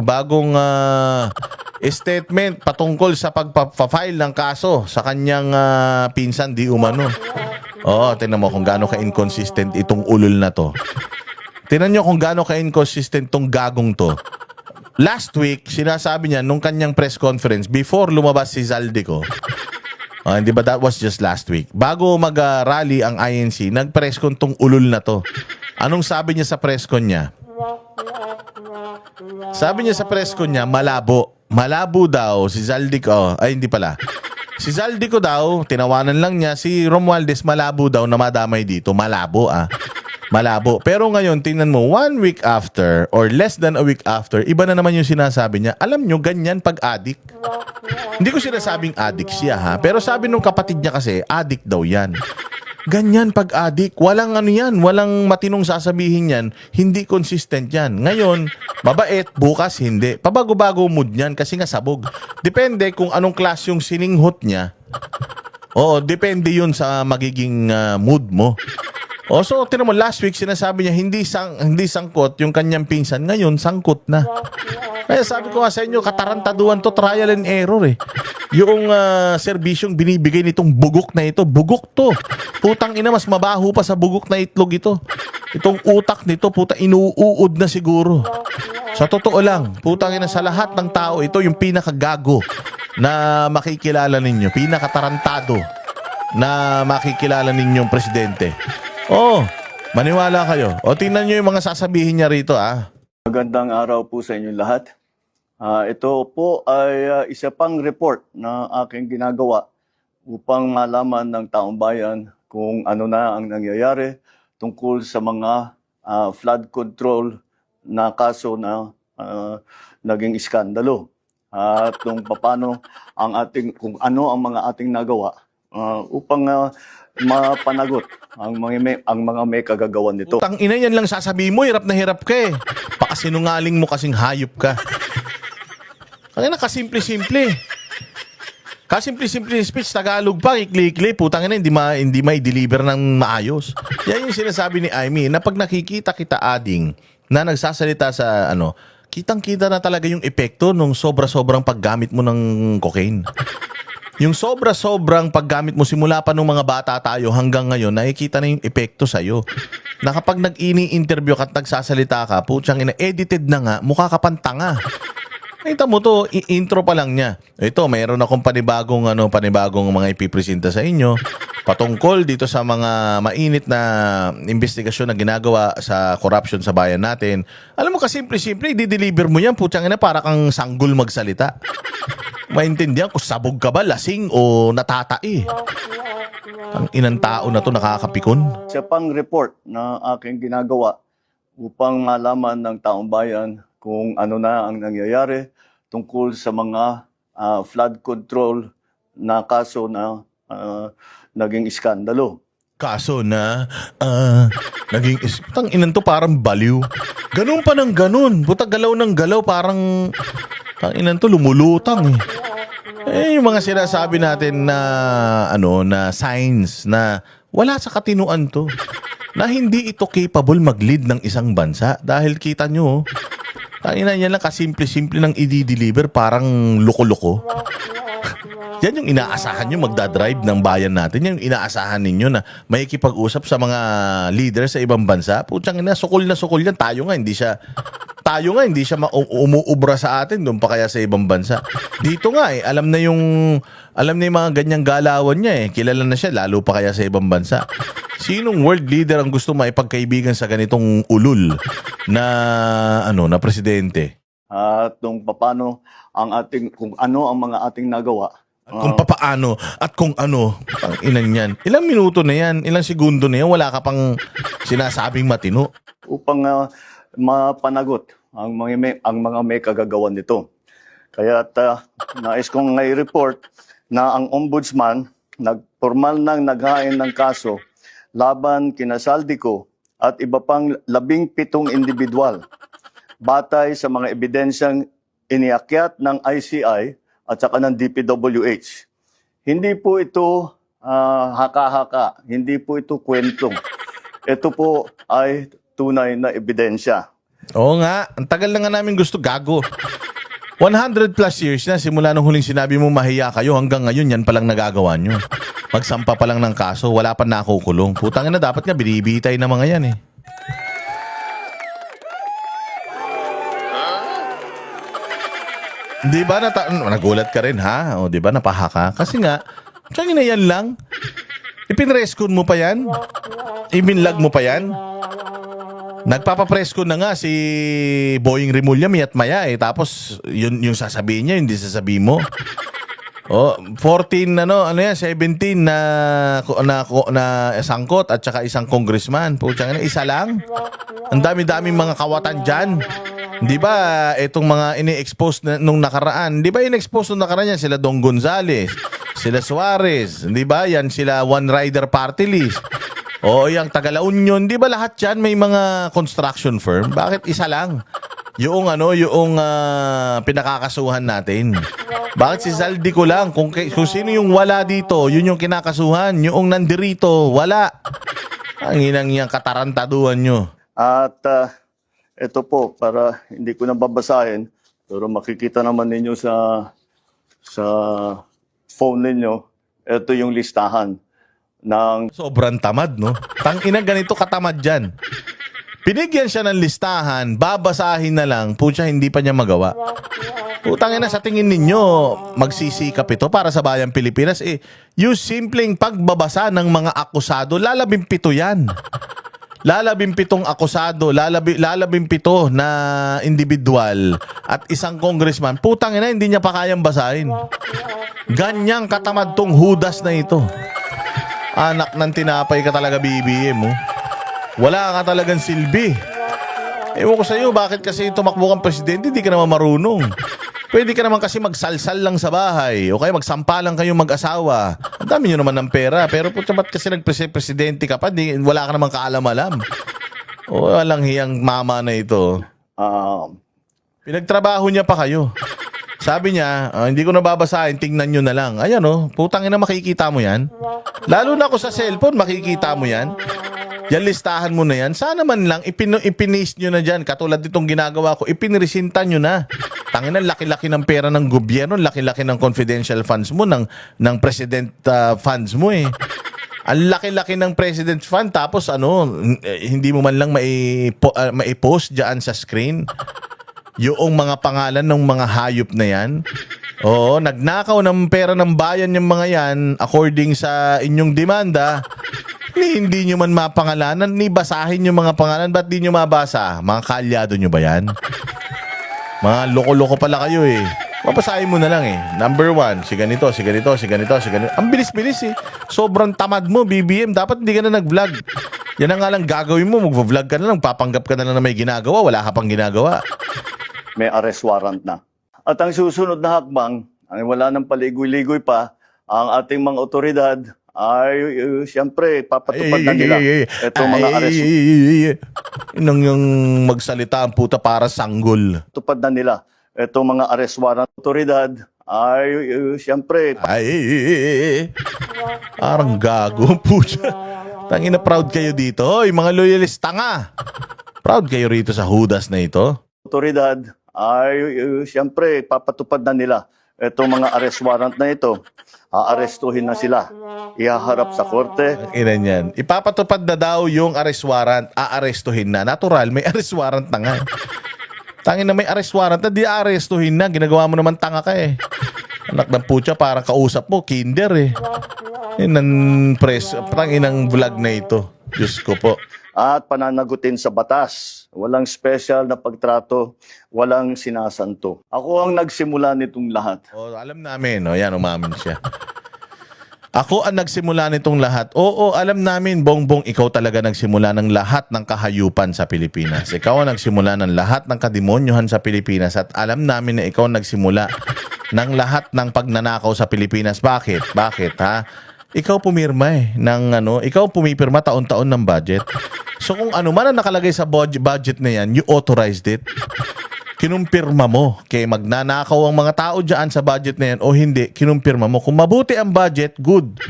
bagong statement patungkol sa pagpa-file ng kaso sa kanyang pinsan di umano. Oo, tingnan mo kung gaano ka-inconsistent itong ulol na to. Tingnan nyo kung gaano ka-inconsistent tong gagong to. Last week, sinasabi niya nung kanyang press conference before lumabas si Zaldico. Hindi ba that was just last week? Bago mag-rally ang INC, nag-press con tong ulol na to. Anong sabi niya sa press con niya? Sabi niya sa press con niya, malabo. Malabo daw si Zaldico. Ay, hindi pala. Si Zaldico daw, tinawanan lang niya. Si Romualdez, malabo daw na madamay dito. Malabo Malabo. Pero ngayon, tingnan mo, 1 week after or less than a week after, iba na naman yung sinasabi niya. Alam nyo, ganyan pag addict. Hindi ko sinasabing addict siya pero sabi nung kapatid niya kasi, addict daw yan. Ganyan pag addict. Walang ano yan, walang matinong sasabihin yan. Hindi consistent yan. Ngayon, mabait, bukas hindi. Pabago-bago mood niyan kasi nga sabog. Depende kung anong class yung sininghot niya. Oo, depende yun sa magiging mood mo. So, tinan mo, last week sinasabi niya hindi sangkot yung kanyang pinsan. Ngayon, sangkot na. Kaya sabi ko nga sa inyo, katarantaduhan to, trial and error Yung serbisyong binibigay nitong bugok na ito, bugok to. Putang ina, mas mabaho pa sa bugok na itlog ito. Itong utak nito, inuuod na siguro. Sa totoo lang, putang ina, sa lahat ng tao, ito yung pinakagago na makikilala ninyo. Pinakatarantado na makikilala ninyong presidente. Maniwala kayo. Tingnan nyo yung mga sasabihin niya rito, Magandang araw po sa inyo lahat. Ito po ay isa pang report na aking ginagawa upang malaman ng taong bayan kung ano na ang nangyayari tungkol sa mga flood control na kaso na naging iskandalo. At kung ano ang mga ating nagawa upang mapanagot ang mga may kagagawan nito. Putang ina, yan lang sasabihin mo, hirap na hirap ka Pakasinungaling mo kasing hayop ka. Kaya na kasimple-simple. Kasimple-simple speech, Tagalog pa, ikli-ikli, putang ina, hindi mai-deliver ng maayos. Yan yung sinasabi ni Aimee, na pag nakikita kita ading na nagsasalita sa kitang-kita na talaga yung epekto nung sobra-sobrang paggamit mo ng cocaine. Yung sobra-sobrang paggamit mo simula pa nung mga bata tayo hanggang ngayon, nakikita na yung epekto sa'yo. Na kapag nag-ini-interview ka at nagsasalita ka, putsang ina, edited na nga, mukha ka pang tanga. Nakita mo to, intro pa lang niya. Ito, mayroon akong panibagong mga ipipresenta sa inyo patungkol dito sa mga mainit na investigasyon na ginagawa sa corruption sa bayan natin. Alam mo, kasimple-simple, i-deliver mo yan, putsang ina, para kang sanggol magsalita. Maintindihan kung sabog ka ba, lasing o natatai. Ang inang tao na to nakakapikon. Isa pang report na aking ginagawa upang malaman ng taong bayan kung ano na ang nangyayari tungkol sa mga flood control na kaso na naging iskandalo. Kaso na naging tang inan to parang baliw. Ganun pa ng ganun. Buta galaw ng galaw parang tang inan to lumulutang yung mga sinasabi natin na na signs na wala sa katinuan to. Na hindi ito capable mag-lead ng isang bansa dahil kita nyo tangina niya lang kasimple-simple ng i-deliver parang loko-loko. Yan yung inaasahan nyo magdadrive ng bayan natin. Yan yung inaasahan ninyo na may ikipag-usap sa mga leader sa ibang bansa. Putsang ina, sukol na sukol yan. Tayo nga hindi siya umuubra sa atin doon pa kaya sa ibang bansa. Dito nga alam na yung mga ganyang galawan niya Kilala na siya lalo pa kaya sa ibang bansa. Sinong world leader ang gusto maipagkaibigan sa ganitong ulul na na presidente? At kung ano ang mga ating nagawa. Kung papaano at kung ano, ang inan yan. Ilang minuto na yan, ilang segundo na yan, wala ka pang sinasabing matino. Upang mapanagot ang mga may kagagawan nito. Kaya nais kong i-report na ang ombudsman formal nang naghain ng kaso laban kina Zaldico at iba pang 17 individual batay sa mga ebidensyang iniakyat ng ICI at saka ng DPWH. Hindi po ito haka-haka, hindi po ito kwentong. Ito po ay tunay na ebidensya. Oo nga, ang tagal na nga namin gusto, gago. 100 plus years na simula nung huling sinabi mo mahiya kayo hanggang ngayon yan palang nagagawa nyo. Magsampa pa lang ng kaso, wala pa nakukulong. Putang ina, dapat nga binibitay na mga yan eh. Di ba nagulat ka rin ha? O di ba napaha ka? Kasi nga, tsaka na yan lang. Ipinreskon mo pa yan? Ibinlag mo pa yan? Nagpapapresko na nga si Boying Rimulya mayat maya eh. Tapos yung sasabihin niya, hindi sasabihin mo. Oh, 14 ano yan, 17 na sangkot at saka isang congressman. Putsang ina, isa lang. Ang dami-daming mga kawatan diyan. 'Di ba itong mga ini-expose nung nakaraan? 'Di ba in-expose nung nakaraan yan sila Dong Gonzales, sila Suarez, 'di ba? Yan sila One Rider Party List. O yung Taga La Union, 'di ba lahat 'yan may mga construction firm? Bakit isa lang? Yung pinakakasuhan natin. Bakit si Zaldico lang? Kung sino yung wala dito, yun yung kinakasuhan. Yung nandirito, wala. Ang inang niyang katarantaduhan nyo. At ito po, para hindi ko na babasahin, pero makikita naman ninyo sa phone ninyo, ito yung listahan ng Sobrang tamad, no? Tangina, ganito katamad dyan. Binigyan siya ng listahan, babasahin na lang, putya, hindi pa niya magawa. Putangina, sa tingin ninyo, magsisikap ito para sa bayang Pilipinas, yung simpleng pagbabasa ng mga akusado, lalabing pito yan. Lalabing pitong akusado, lalabing pito na individual at isang congressman. Putangina, hindi niya pa kayang basahin. Ganyang katamad tong Judas na ito. Anak ng tinapay ka talaga, BBM, mo. Wala ka talagang silbi. Ewan ko sa iyo, bakit kasi tumakbo kang presidente, hindi ka naman marunong. Pwede ka naman kasi magsalsal lang sa bahay o kaya magsampa lang kayong mag-asawa. Ang dami nyo naman ng pera, pero putya, ba't kasi nagpresidente ka pa, wala ka namang kaalam-alam. O walang hiyang mama na ito. Pinagtrabaho niya pa kayo. Sabi niya, hindi ko nababasahin, tingnan nyo na lang. Ayan putangin na makikita mo yan. Lalo na ako sa cellphone, makikita mo yan. Yan, listahan mo na yan. Sana man lang, ipinis nyo na dyan. Katulad ditong ginagawa ko, ipinresinta nyo na. Tangin na, laki-laki ng pera ng gobyerno, laki-laki ng confidential funds mo, ng president funds mo eh. Ang laki-laki ng president fund, tapos hindi mo man lang mai-post dyan sa screen. Yung mga pangalan ng mga hayop na yan. Oo, nagnakaw ng pera ng bayan yung mga yan according sa inyong demanda. Hindi nyo man mapangalanan, ni basahin yung mga pangalan. Ba't di nyo mabasa? Mga kaalyado nyo ba yan? Mga loko-loko pala kayo eh. Papasahin mo na lang eh. Number 1, si ganito, si ganito, si ganito, si ganito. Ang bilis-bilis eh. Sobrang tamad mo, BBM. Dapat hindi ka na nag-vlog. Yan ang nga lang gagawin mo. Mag-vlog ka na lang. Papanggap ka na lang na may ginagawa. Wala ka pang ginagawa. may arrest warrant na. At ang susunod na hakbang, ay wala nang paligoy-ligoy pa, ang ating mga otoridad ay siyempre papatupad na nila itong mga arrest. Inang yung magsalita ang puta para sanggol. Tupad na nila itong mga arrest warrant. Otoridad ay siyempre parang gago puta. Tangina, proud kayo dito. Hoy, mga loyalista nga. Proud kayo rito sa Judas na ito. Otoridad ay siyempre papatupad na nila itong mga arrest warrant na ito. Aarestuhin na sila. Ihaharap sa korte. Inan yan. Ipapatupad na daw yung arrest warrant. Aarestuhin na. Natural, may arrest warrant na nga. Tangin na may arrest warrant na, di aarestuhin na. Ginagawa mo naman tanga ka eh. Anak ng putya, parang kausap mo, kinder eh. Inang press, parang inang vlog na ito. Diyos ko po. At pananagutin sa batas. Walang special na pagtrato, walang sinasanto. Ako ang nagsimula nitong lahat. Oh, alam namin, yan, umamin siya. Ako ang nagsimula nitong lahat. Oo, alam namin, Bongbong, ikaw talaga nagsimula ng lahat ng kahayupan sa Pilipinas. Ikaw ang nagsimula ng lahat ng kademonyuhan sa Pilipinas at alam namin na ikaw ang nagsimula ng lahat ng pagnanakaw sa Pilipinas. Bakit? Bakit, ha? Ikaw pumirma ikaw pumipirma taon-taon ng budget. So kung ano man ang nakalagay sa budget na yan, you authorized it. Kinumpirma mo. Kaya magnanakaw ang mga tao dyan sa budget na yan o hindi, kinumpirma mo. Kung mabuti ang budget, good.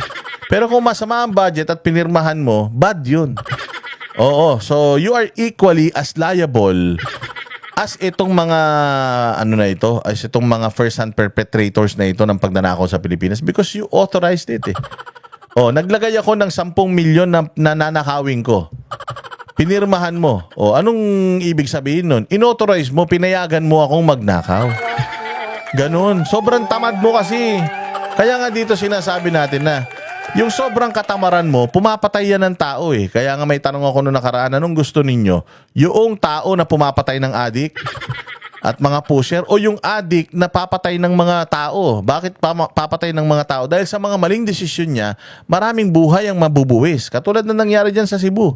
Pero kung masama ang budget at pinirmahan mo, bad yun. Oo, so you are equally as liable as itong mga ano na ito, as itong mga first-hand perpetrators na ito ng pagnanakaw sa Pilipinas because you authorized it eh. Oh, naglagay ako ng 10 milyon na nananakawin ko. Pinirmahan mo. O, anong ibig sabihin nun? Inauthorize mo, pinayagan mo akong magnakaw. Ganon. Sobrang tamad mo kasi. Kaya nga dito sinasabi natin na yung sobrang katamaran mo, pumapatay yan ng tao eh. Kaya nga may tanong ako noong nakaraan, anong gusto ninyo? Yung tao na pumapatay ng adik at mga pusher o yung adik na papatay ng mga tao? Bakit papatay ng mga tao? Dahil sa mga maling desisyon niya, maraming buhay ang mabubuwis. Katulad na nangyari dyan sa Cebu.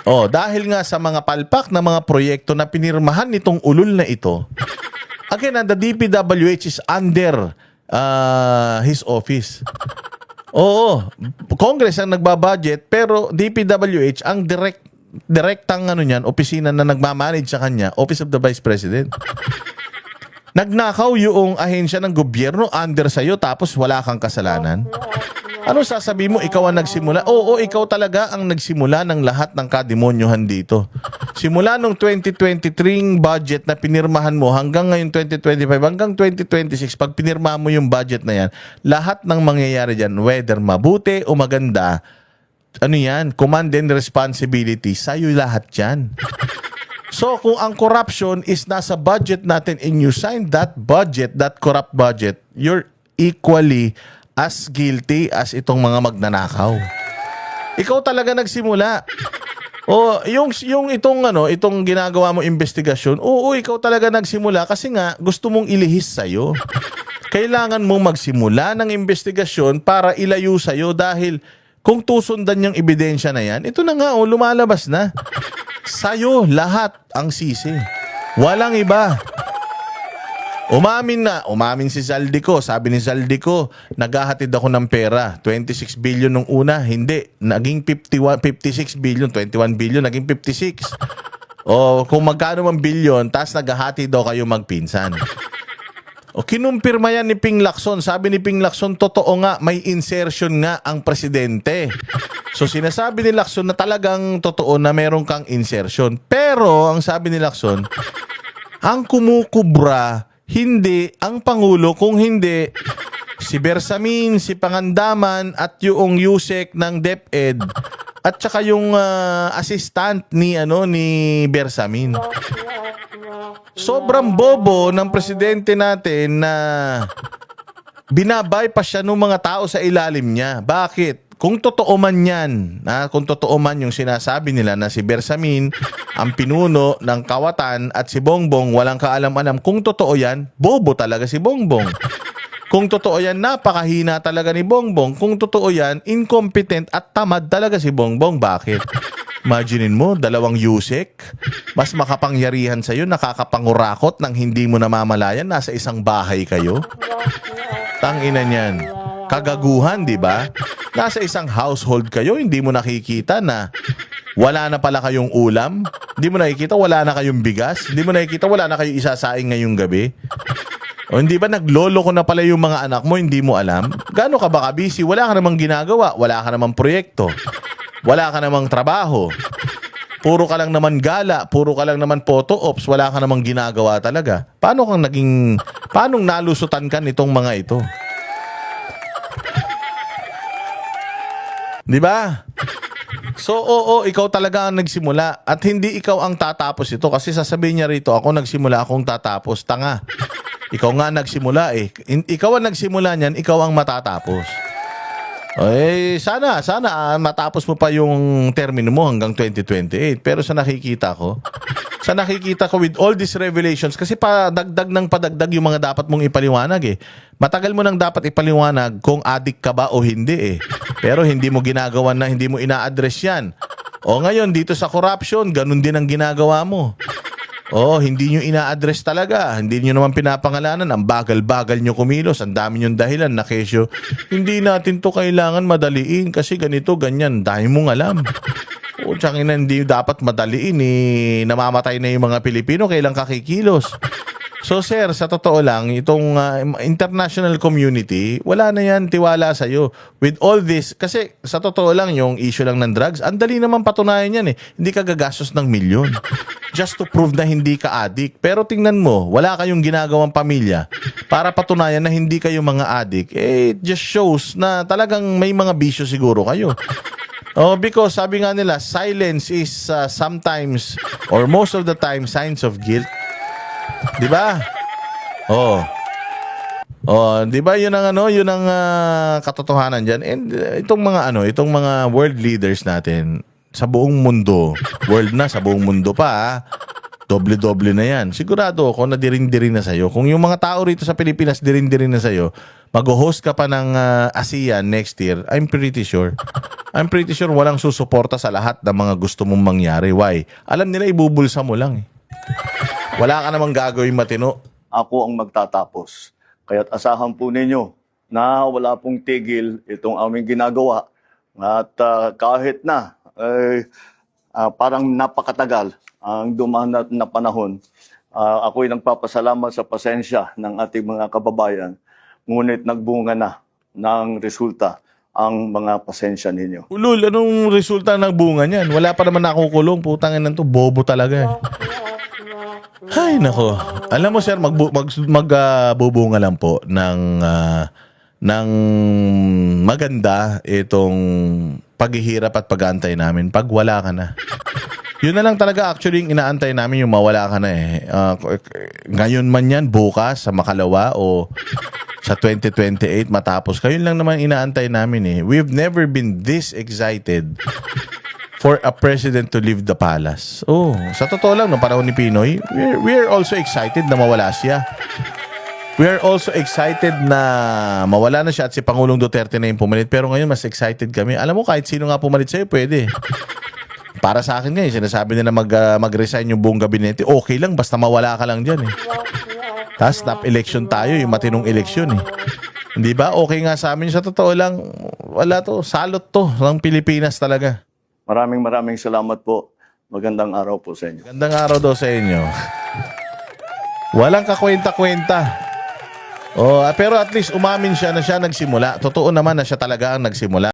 Oh, dahil nga sa mga palpak na mga proyekto na pinirmahan nitong ulol na ito, again, the DPWH is under his office. Oo, Congress ang nagbabudget pero DPWH ang direktang ano niyan, opisina na nagmamanage sa kanya, Office of the Vice President. Nagnakaw yung ahensya ng gobyerno under sa'yo tapos wala kang kasalanan. Ano sasabihin mo? Ikaw ang nagsimula? Oo, ikaw talaga ang nagsimula ng lahat ng kademonyohan dito. Simula nung 2023 budget na pinirmahan mo hanggang ngayon 2025, hanggang 2026, pag pinirmahan mo yung budget na yan, lahat ng mangyayari dyan, whether mabuti o maganda, ano yan? Command and responsibility. Sa'yo lahat yan. So, kung ang corruption is nasa budget natin and you sign that budget, that corrupt budget, you're equally as guilty as itong mga magnanakaw. Ikaw talaga nagsimula. O yung itong ginagawa mo investigasyon, oo, ikaw talaga nagsimula kasi nga gusto mong ilihis sa'yo. Kailangan mong magsimula ng investigasyon para ilayo sa'yo dahil kung tusundan yung ebidensya na yan, ito na nga, lumalabas na. Sa'yo lahat ang sisi. Walang iba. Umamin si Zaldico. Sabi ni Zaldico, naghahatid ako ng pera. 26 billion nung una, hindi. Naging 56 billion, 21 billion, naging 56. O kung magkano mang billion, tas naghahatid daw kayo magpinsan. O kinumpirma yan ni Ping Lacson. Sabi ni Ping Lacson, totoo nga, may insertion nga ang presidente. So sinasabi ni Lacson na talagang totoo na meron kang insertion. Pero ang sabi ni Lacson, ang kumukubra hindi ang Pangulo, kung hindi si Bersamin, si Pangandaman at yung Yusek ng DepEd at saka yung assistant ni Bersamin. Sobrang bobo ng presidente natin na binabypass siya ng mga tao sa ilalim niya. Bakit? Kung totoo man yan, kung totoo man yung sinasabi nila na si Bersamin ang pinuno ng kawatan at si Bongbong walang kaalam-alam, kung totoo yan, bobo talaga si Bongbong. Kung totoo yan, napakahina talaga ni Bongbong. Kung totoo yan, incompetent at tamad talaga si Bongbong. Bakit? Imaginin mo, 2 Yusek, mas makapangyarihan sa'yo, nakakapangurakot nang hindi mo namamalayan, nasa isang bahay kayo. Tangina niyan. Kagaguhan, di ba? Nasa isang household kayo, hindi mo nakikita na wala na pala kayong ulam, hindi mo nakikita wala na kayong bigas, hindi mo nakikita wala na kayong isasaing ngayong gabi. O hindi ba naglolo ko na pala yung mga anak mo, hindi mo alam? Gaano ka ba kabisi? Wala ka namang ginagawa, wala ka namang proyekto, wala ka namang trabaho. Puro ka lang naman gala, puro ka lang naman photo ops, wala ka namang ginagawa talaga. Paano nalusutan ka nitong mga ito? Di ba? So, oo, ikaw talaga ang nagsimula at hindi ikaw ang tatapos ito kasi sasabihin niya rito, ako nagsimula, akong tatapos. Tanga. Ikaw nga nagsimula eh. Ikaw ang nagsimula niyan, ikaw ang matatapos. Eh, sana matapos mo pa yung termino mo hanggang 2028. Pero sa nakikita ko with all these revelations, kasi padagdag yung mga dapat mong ipaliwanag eh. Matagal mo nang dapat ipaliwanag kung addict ka ba o hindi eh. Pero hindi mo ginagawa na, hindi mo ina-address yan. O ngayon, dito sa corruption, ganun din ang ginagawa mo. Oh, hindi nyo ina-address talaga. Hindi nyo naman pinapangalanan. Ang bagal-bagal nyo kumilos. Ang dami nyong dahilan na kesyo. Hindi natin to kailangan madaliin kasi ganito, ganyan. Dahil mong alam. O, tsaka hindi dapat madaliin eh. Namamatay na yung mga Pilipino. Kailang kakikilos. So sir, sa totoo lang, itong international community, wala na yan tiwala sa'yo. With all this, kasi sa totoo lang, yung issue lang ng drugs, ang dali naman patunayan yan eh. Hindi ka gagastos ng milyon. Just to prove na hindi ka addict. Pero tingnan mo, wala kayong ginagawang pamilya para patunayan na hindi kayo mga addict. It just shows na talagang may mga bisyo siguro kayo. Oh, because sabi nga nila, silence is sometimes or most of the time signs of guilt. 'Di ba? Oh. Oh, 'di ba 'yun ang yun ang katotohanan diyan. And itong mga world leaders natin sa buong mundo, world na sa buong mundo pa, doble-doble na 'yan. Sigurado ako na dirin-dirin na sa'yo. Kung yung mga tao rito sa Pilipinas dirin-dirin na sa'yo, mag-host ka pa ng ASEAN next year, I'm pretty sure walang susuporta sa lahat ng mga gusto mong mangyari. Why? Alam nila ibubulsa mo lang eh. Wala ka namang gagawin matino. Ako ang magtatapos. Kaya't asahan po ninyo na wala pong tigil itong aming ginagawa. At kahit na parang napakatagal ang dumaan na panahon, ako'y nagpapasalamat sa pasensya ng ating mga kababayan. Ngunit nagbunga na ng resulta ang mga pasensya ninyo. Ulul, anong resulta ng bunga niyan? Wala pa naman nakukulong. Putangin na to, bobo talaga eh. Ay, nako. Alam mo, sir, magbubunga lang po ng maganda itong paghihirap at pag-aantay namin pag wala ka na. Yun na lang talaga actually yung inaantay namin, yung mawala ka na eh. Ngayon man yan, bukas, sa makalawa o sa 2028 matapos. Kayo lang naman inaantay namin eh. We've never been this excited for a president to leave the palace. Oh, sa totoo lang, no panahon ni Pinoy, we're also excited na mawala siya. We're also excited na mawala na siya at si Pangulong Duterte na yung pumalit. Pero ngayon, mas excited kami. Alam mo, kahit sino nga pumalit sa'yo, pwede. Para sa akin ngayon, sinasabi nila mag-resign yung buong gabinete. Okay lang, basta mawala ka lang dyan eh. Tapos, snap election tayo, yung matinong election eh. Hindi ba? Okay nga sa amin. Sa totoo lang, wala to. Salot to ng Pilipinas talaga. Maraming salamat po. Magandang araw po sa inyo. Magandang araw daw sa inyo. Walang kakwenta-kwenta. Oh, pero at least umamin siya na siya nagsimula. Totoo naman na siya talaga ang nagsimula.